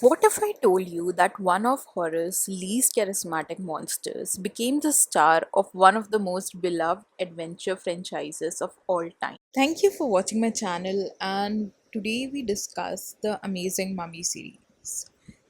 What if I told you that one of horror's least charismatic monsters became the star of one of the most beloved adventure franchises of all time? Thank you for watching my channel, and today we discuss the Amazing Mummy series.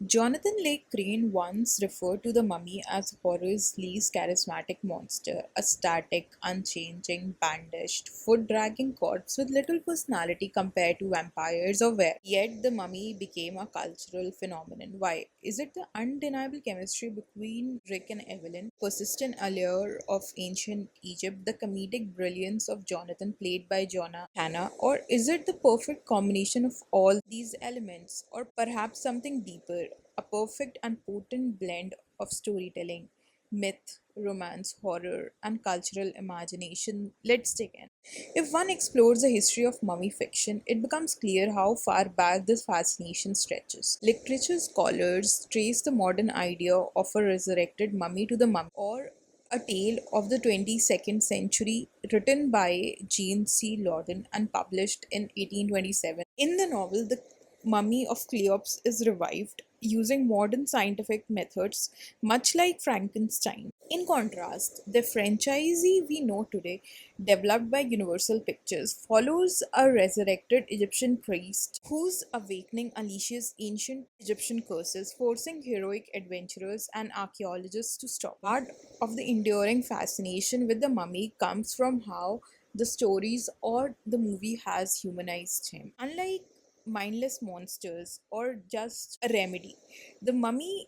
Jonathan Lake Crane once referred to the mummy as horror's least charismatic monster, a static, unchanging, bandaged, foot dragging corpse with little personality compared to vampires or werewolves. Yet the mummy became a cultural phenomenon. Why? Is it the undeniable chemistry between Rick and Evelyn, persistent allure of ancient Egypt, the comedic brilliance of Jonathan, played by Jonah Hanna, or is it the perfect combination of all these elements, or perhaps something deeper, a perfect and potent blend of storytelling, myth, romance, horror, and cultural imagination? Let's dig in. If one explores the history of mummy fiction, it becomes clear how far back this fascination stretches. Literature scholars trace the modern idea of a resurrected mummy to the mummy, or a tale of the 22nd century, written by Jean C. Loudon and published in 1827. In the novel, the mummy of Cleopas is revived using modern scientific methods, much like Frankenstein. In contrast, the franchisee we know today, developed by Universal Pictures, follows a resurrected Egyptian priest whose awakening unleashes ancient Egyptian curses, forcing heroic adventurers and archaeologists to stop. Part of the enduring fascination with the mummy comes from how the stories or the movie has humanized him. Unlike mindless monsters or just a remedy, the mummy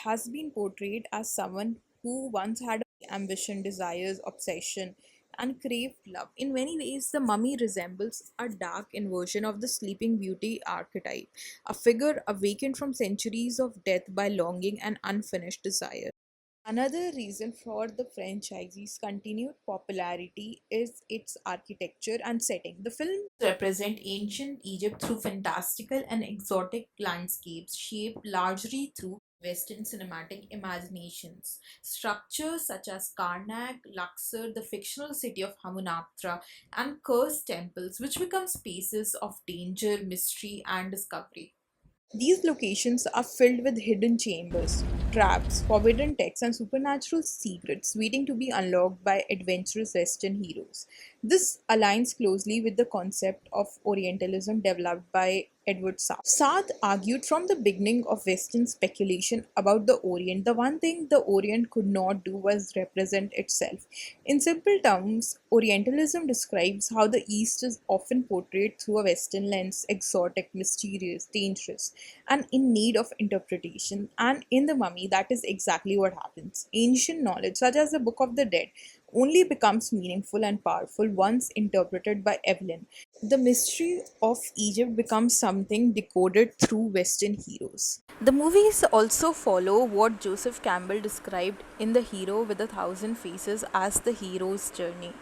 has been portrayed as someone who once had ambition, desires, obsession, and craved love. In many ways, the mummy resembles a dark inversion of the Sleeping Beauty archetype, a figure awakened from centuries of death by longing and unfinished desire. Another reason for the franchise's continued popularity is its architecture and setting. The films represent ancient Egypt through fantastical and exotic landscapes shaped largely through Western cinematic imaginations. Structures such as Karnak, Luxor, the fictional city of Hamunaptra, and cursed temples, which become spaces of danger, mystery, and discovery. These locations are filled with hidden chambers, traps, forbidden texts, and supernatural secrets waiting to be unlocked by adventurous Western heroes. This aligns closely with the concept of Orientalism developed by Edward Said. Saad argued from the beginning of Western speculation about the Orient, the one thing the Orient could not do was represent itself. In simple terms, Orientalism describes how the East is often portrayed through a Western lens, exotic, mysterious, dangerous, and in need of interpretation. And in The Mummy, that is exactly what happens. Ancient knowledge, such as the Book of the Dead, only becomes meaningful and powerful once interpreted by Evelyn. The mystery of Egypt becomes something decoded through Western heroes. The movies also follow what Joseph Campbell described in The Hero with a Thousand Faces as the hero's journey.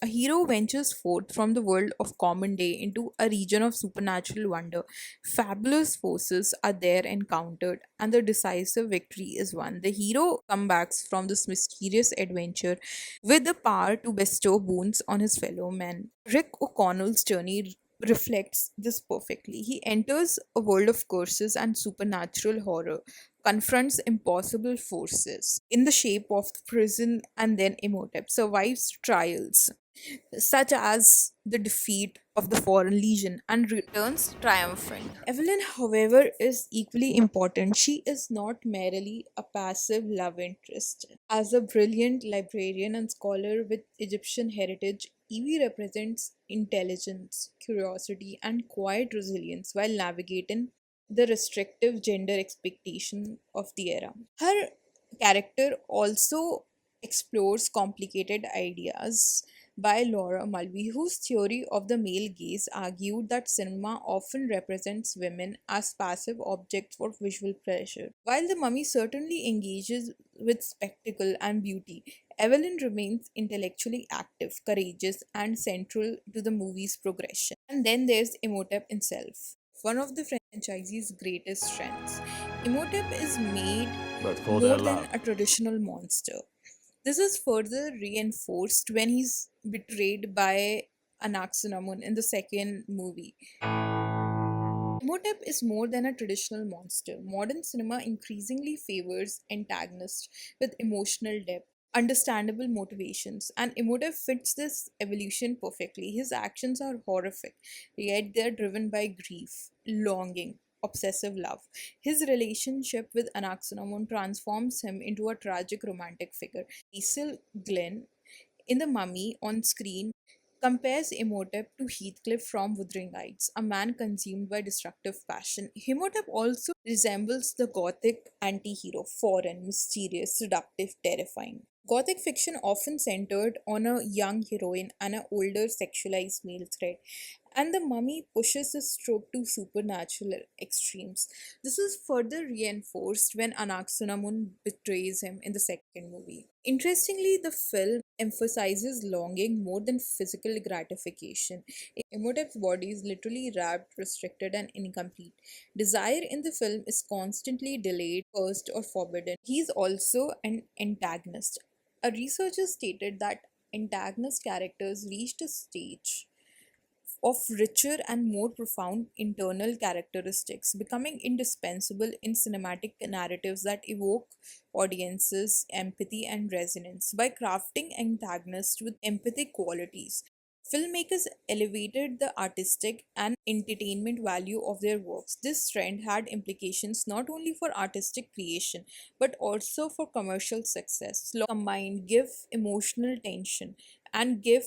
A hero ventures forth from the world of common day into a region of supernatural wonder. Fabulous forces are there encountered, and the decisive victory is won. The hero comes back from this mysterious adventure with the power to bestow boons on his fellow men. Rick O'Connell's journey reflects this perfectly. He enters a world of curses and supernatural horror, confronts impossible forces in the shape of prison, and then Imhotep survives trials such as the defeat of the Foreign Legion, and returns triumphant. Evelyn, however, is equally important. She is not merely a passive love interest. As a brilliant librarian and scholar with Egyptian heritage, Evie represents intelligence, curiosity, and quiet resilience while navigating the restrictive gender expectation of the era. Her character also explores complicated ideas by Laura Mulvey, whose theory of the male gaze argued that cinema often represents women as passive objects for visual pleasure. While the mummy certainly engages with spectacle and beauty, Evelyn remains intellectually active, courageous, and central to the movie's progression. And then there's Imhotep himself, one of the franchise's greatest strengths. Imhotep is made but for more their than love. a traditional monster. This is further reinforced when he's betrayed by Anaxunamun in the second movie. Imhotep is more than a traditional monster. Modern cinema increasingly favors antagonists with emotional depth, understandable motivations, and Imhotep fits this evolution perfectly. His actions are horrific, yet they are driven by grief, longing, obsessive love. His relationship with Anaxunamun transforms him into a tragic romantic figure. Cecil Glenn in The Mummy on screen compares Imhotep to Heathcliff from Wuthering Heights, a man consumed by destructive passion. Imhotep also resembles the Gothic anti hero, foreign, mysterious, seductive, terrifying. Gothic fiction often centered on a young heroine and an older sexualized male threat, and the mummy pushes the trope to supernatural extremes. This is further reinforced when Anaxunamun betrays him in the second movie. Interestingly, the film emphasizes longing more than physical gratification. Imhotep's body is literally wrapped, restricted, and incomplete. Desire in the film is constantly delayed, cursed, or forbidden. He is also an antagonist. A researcher stated that antagonist characters reached a stage of richer and more profound internal characteristics, becoming indispensable in cinematic narratives that evoke audiences' empathy and resonance. By crafting antagonists with empathic qualities, filmmakers elevated the artistic and entertainment value of their works. This trend had implications not only for artistic creation but also for commercial success. Combined give emotional tension and give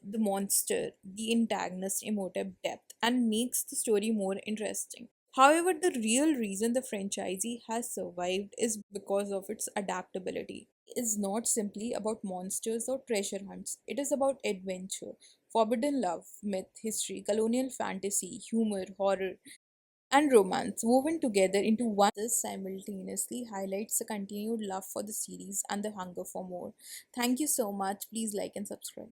the monster, the antagonist, emotive depth and makes the story more interesting. However, the real reason the franchisee has survived is because of its adaptability. It is not simply about monsters or treasure hunts, it is about adventure, forbidden love, myth, history, colonial fantasy, humor, horror, and romance woven together into one. This simultaneously highlights the continued love for the series and the hunger for more. Thank you so much. Please like and subscribe.